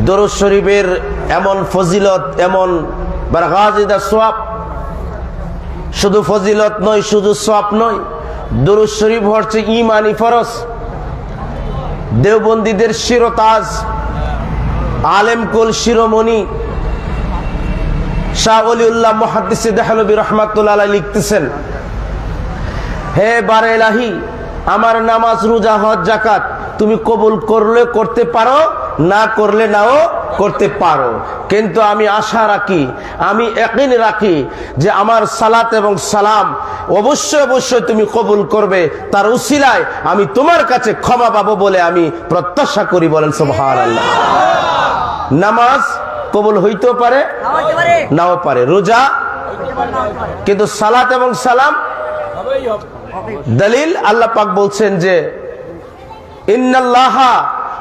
দরুদ শরীফের এমন ফজিলত, এমন বারগাজিদা সওয়াব, শুধু ফজিলত নয়, শুধু সওয়াব নয়, দরুদ শরীফ হচ্ছে ঈমানি ফরজ। দেওবন্দীদের শিরতাজ, আলেম কুল শিরোমণি শাহ ওলিউল্লাহ মুহাদ্দিস দেহলভী রাহমাতুল্লাহ আলাইহি লিখতেছেন, হে বারে ইলাহি, আমার নামাজ, রোজা, হজ, যাকাত তুমি কবুল করলে করতে পারো, না করলে নাও করতে পারো, কিন্তু আমি আশা রাখি, আমি ইয়াকিন রাখি যে আমার সালাত এবং সালাম অবশ্যই অবশ্যই তুমি কবুল করবে, তার উসিলায় আমি তোমার কাছে ক্ষমা পাবো বলে আমি প্রত্যাশা করি। বলেন সুবহানাল্লাহ। নামাজ কবুল হইতেও পারে, নাও পারে, রোজা, কিন্তু সালাত এবং সালাম দলিল আল্লাহ পাক বলছেন যে ইন্নাল্লাহা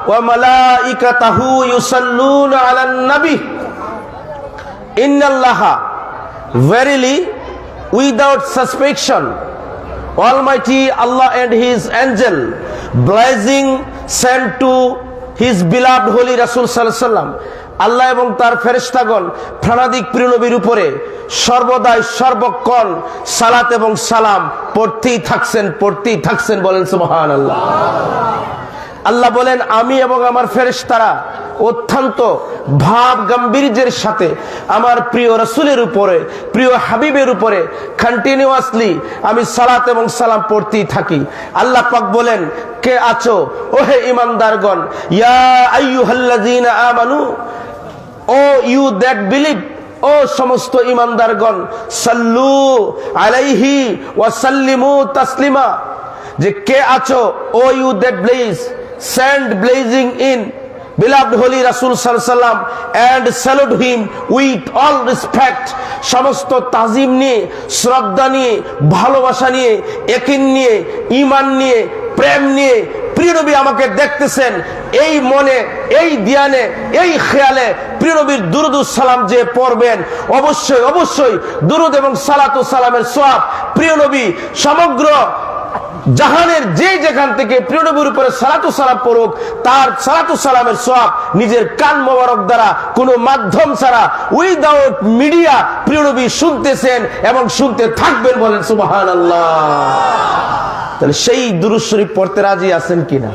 ওয়া মালাইকাতাহু ইউসাল্লুনা আলান নবী, ইন্নাল্লাহা, verily without suspicion Almighty Allah and His angel blessing sent to His beloved holy Rasul sallallahu alaihi wasallam, আল্লাহ এবং তার ফেরেশতাগণ প্রাণাদিক প্রিয় নবীর উপরে সর্বদাই সর্বক্ষণ সালাত এবং সালাম পড়তেই থাকছেন। বলেন সুবহানাল্লাহ। আল্লাহ বলেন, আমি এবং আমার ফেরেশতারা অত্যন্ত ভাব গাম্ভীর্যের সাথে আমার প্রিয় রাসূলের উপরে, প্রিয় হাবিবের উপরে কন্টিনিউয়াসলি আমি সালাত এবং সালাম পড়তেই থাকি। আল্লাহ পাক বলেন, কে আছো ওহে ঈমানদারগণ, ইয়া আইয়ুহাল্লাযীনা আমানু, ও ইউ দ্যাট বিলিভ, ও সমস্ত ঈমানদারগণ, সাল্লু আলাইহি ওয়া সাল্লিমু তাসলিমা, যে কে আছো, ও you that blaze, send blazing in beloved holy Rasul sallallahu alaihi wasallam and salute him with all respect, সমস্ত তাজিম নিয়ে, শ্রদ্ধা নিয়ে, ভালোবাসা নিয়ে, ইয়াকিন নিয়ে, ঈমান নিয়ে, প্রেম নিয়ে প্রিয় নবী আমাকে দেখতেছেন, এই মনে, এই ধ্যানে, এই খেয়ালে প্রিয় নবীর দুরুদ ও সালাম যে পড়বেন, অবশ্যই অবশ্যই দুরুদ এবং সালাত ও সালামের সওয়াব প্রিয় নবী সমগ্র জাহানের যেখান থেকে প্রিয় নবীর উপরে সালাতু সালাম পড়ুক, তার সালাতু সালামের সওয়াব নিজের কান মোবারক দ্বারা কোনো মাধ্যম ছাড়া উইদাউট মিডিয়া প্রিয় নবী শুনতেছেন এবং শুনতে থাকবেন। বলেন সুবহানাল্লাহ। তাহলে সেই দুরূদ শরীফ পড়তে রাজি আছেন কিনা?